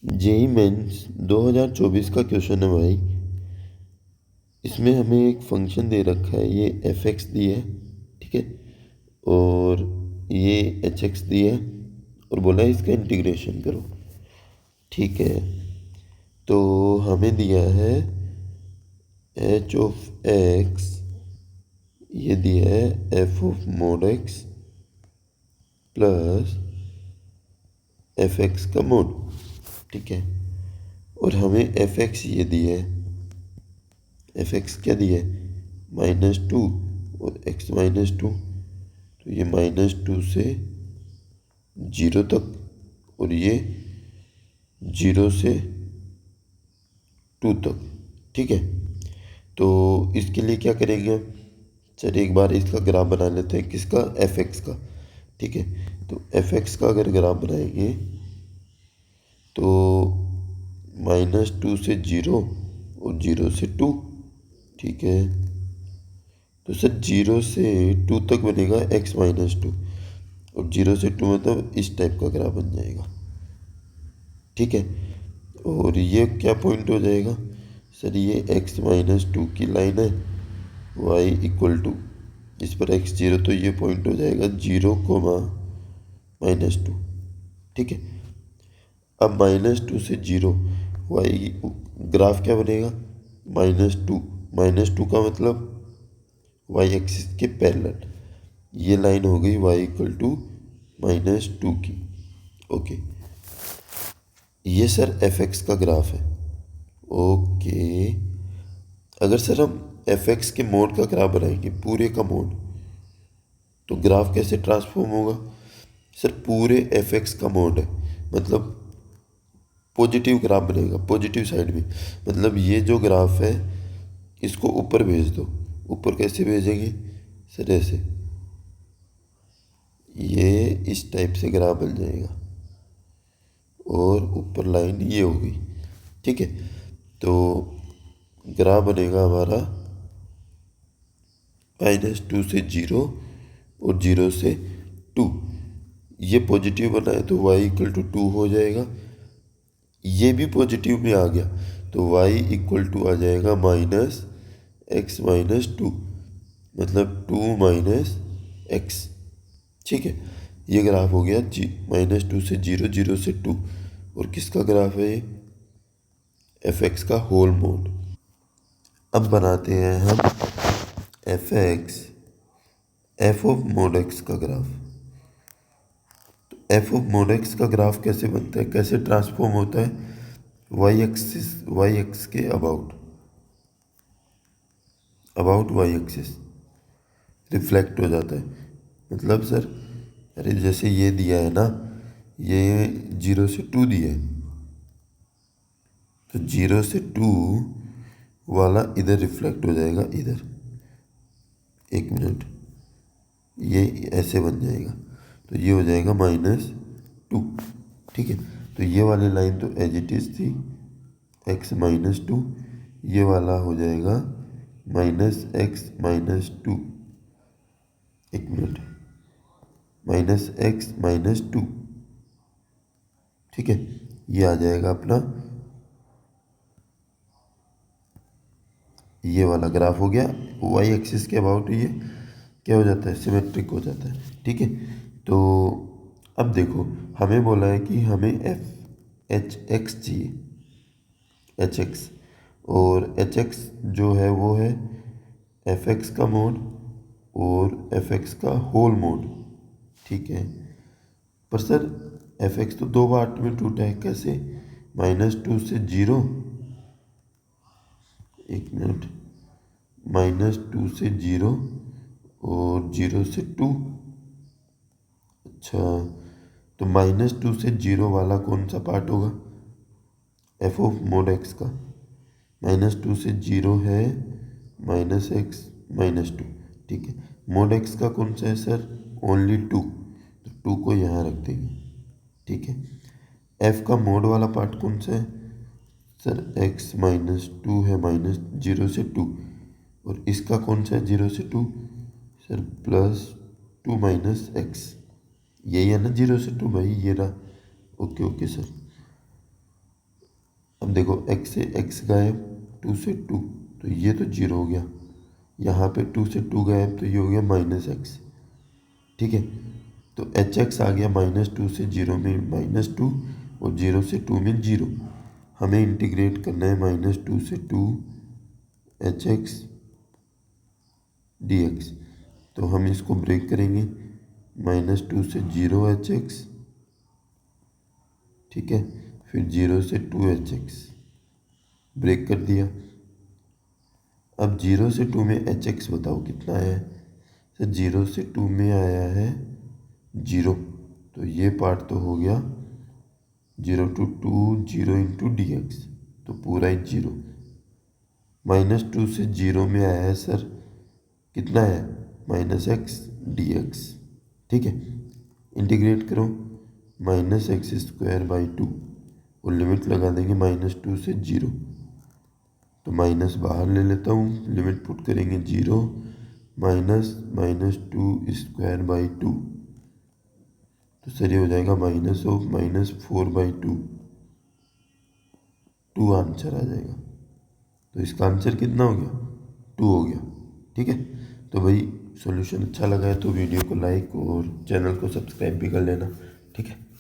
JEE mains 2024 का question है भाई। इसमें हमें एक फंक्शन दे रखा है, ये एफ एक्स दी है, ठीक है, और ये एच एक्स दी है, और बोला है इसका इंटीग्रेशन करो, ठीक है। तो हमें दिया है एच ऑफ एक्स, ये दिया है F of mode x plus F x का मोड, ठीक है। और हमें एफ एक्स ये दिया है, एफ एक्स क्या दिया है, -2 और x -2, तो ये -2 से 0 तक, और ये 0 से 2 तक, ठीक है। तो इसके लिए क्या करेंगे हम, चलिए एक बार इसका ग्राफ बना लेते हैं, किसका, एफ एक्स का, ठीक है। तो एफ एक्स का अगर ग्राफ बनाएंगे तो -2 से 0 और 0 से 2, ठीक है। तो सर 0 से 2 तक बनेगा x -2, और 0 से 2 मतलब इस टाइप का ग्राफ बन जाएगा, ठीक है। और ये क्या पॉइंट हो जाएगा, सर ये x -2 की लाइन है, y = इस पर x0, तो ये पॉइंट हो जाएगा 0, -2, ठीक है। अब -2 से 0 y ग्राफ क्या बनेगा, -2, -2 का मतलब y एक्सिस के पैरेलल, ये लाइन हो गई y = -2 की, ओके। ये सर एफ एक्स का ग्राफ है, ओके। अगर सर हम एफ एक्स के मोड का ग्राफ बनाएंगे, पूरे का मोड, तो ग्राफ कैसे ट्रांसफॉर्म होगा, सर पूरे एफ एक्स का मोड है, मतलब पॉजिटिव ग्राफ बनेगा, पॉजिटिव साइड में, मतलब ये जो ग्राफ है इसको ऊपर भेज दो। ऊपर कैसे भेजेंगे, सर ऐसे, ये इस टाइप से ग्राफ बन जाएगा, और ऊपर लाइन ये होगी, ठीक है। तो ग्राफ बनेगा हमारा -2 से 0 और 0 से 2, ये पॉजिटिव बना है तो y = 2 हो जाएगा, ये भी पॉजिटिव में आ गया तो y = आ जाएगा -x -2, मतलब 2 - x, ठीक है। ये ग्राफ हो गया -2 से 0, 0 से 2, और किसका ग्राफ है ये, एफ एक्स का होल मोड। अब बनाते हैं हम F x, F of mode x का ग्राफ। तो एफ ऑफ मोड एक्स का ग्राफ कैसे बनता है, कैसे ट्रांसफॉर्म होता है, वाई एक्सिस, वाई एक्स के अबाउट, वाई एक्सिस रिफ्लेक्ट हो जाता है, मतलब सर, अरे जैसे ये दिया है ना, ये 0 से 2 दिया है, तो 0 से 2 वाला इधर रिफ्लेक्ट हो जाएगा, इधर, एक मिनट, ये ऐसे बन जाएगा, तो ये हो जाएगा -2, ठीक है। तो ये वाली लाइन तो एज इट इज थी, x -2, ये वाला हो जाएगा -x -2, एक मिनट, -x -2, ठीक है। ये आ जाएगा अपना, ये वाला ग्राफ हो गया, वाई एक्सिस के अबाउट ये क्या हो जाता है, सिमेट्रिक हो जाता है, ठीक है। तो अब देखो, हमें बोला है कि हमें एच एक्स चाहिए, एच एक्स, और एच एक्स जो है वो है एफ एक्स का मोड और एफ एक्स का होल मोड, ठीक है। पर सर एफ एक्स तो दो पार्ट में टूटा है, कैसे, -2 से 0, एक मिनट, -2 से 0 और 0 से 2, अच्छा, तो -2 से 0 वाला कौन सा पार्ट होगा, एफ ऑफ मोड एक्स का, -2 से 0 है -x -2, ठीक है। मोड एक्स का कौन सा है सर, ओनली 2, तो 2 को यहाँ रख देंगे, ठीक है। एफ का मोड वाला पार्ट कौन सा है, सर x -2 है, -0 से 2, और इसका कौन सा है 0 से 2, सर +2 - x, यही है ना 0 से 2 भाई, ये रहा, ओके ओके सर। अब देखो x से x गायब, 2 से 2, तो ये तो 0 हो गया। यहाँ पे 2 से 2 गायब, तो ये हो गया -x। ठीक है, तो hx आ गया -2 से 0 में -2 और 0 से 2 में 0। हमें इंटीग्रेट करना है -2 से 2 hx dx। तो हम इसको ब्रेक करेंगे, -2 से 0 hx, ठीक है, फिर 0 से 2 hx, ब्रेक कर दिया। अब 0 से 2 में hx बताओ कितना है। तो 0 से 2 में आया है 0, तो ये पार्ट तो हो गया 0 to 2 0 इंटू डी एक्स, तो पूरा ही 0। -2 से 0 में आया है सर कितना है, -x dx। ठीक है, इंटीग्रेट करो, -x² 2 और लिमिट लगा देंगे -2 से 0, तो माइनस बाहर ले लेता हूँ, लिमिट पुट करेंगे 0 -2² 2, तो सर ये हो जाएगा -4/2, 2 आंसर आ जाएगा। तो इसका आंसर कितना हो गया, 2 हो गया। ठीक है, तो भाई सॉल्यूशन अच्छा लगा है तो वीडियो को लाइक और चैनल को सब्सक्राइब भी कर लेना। ठीक है।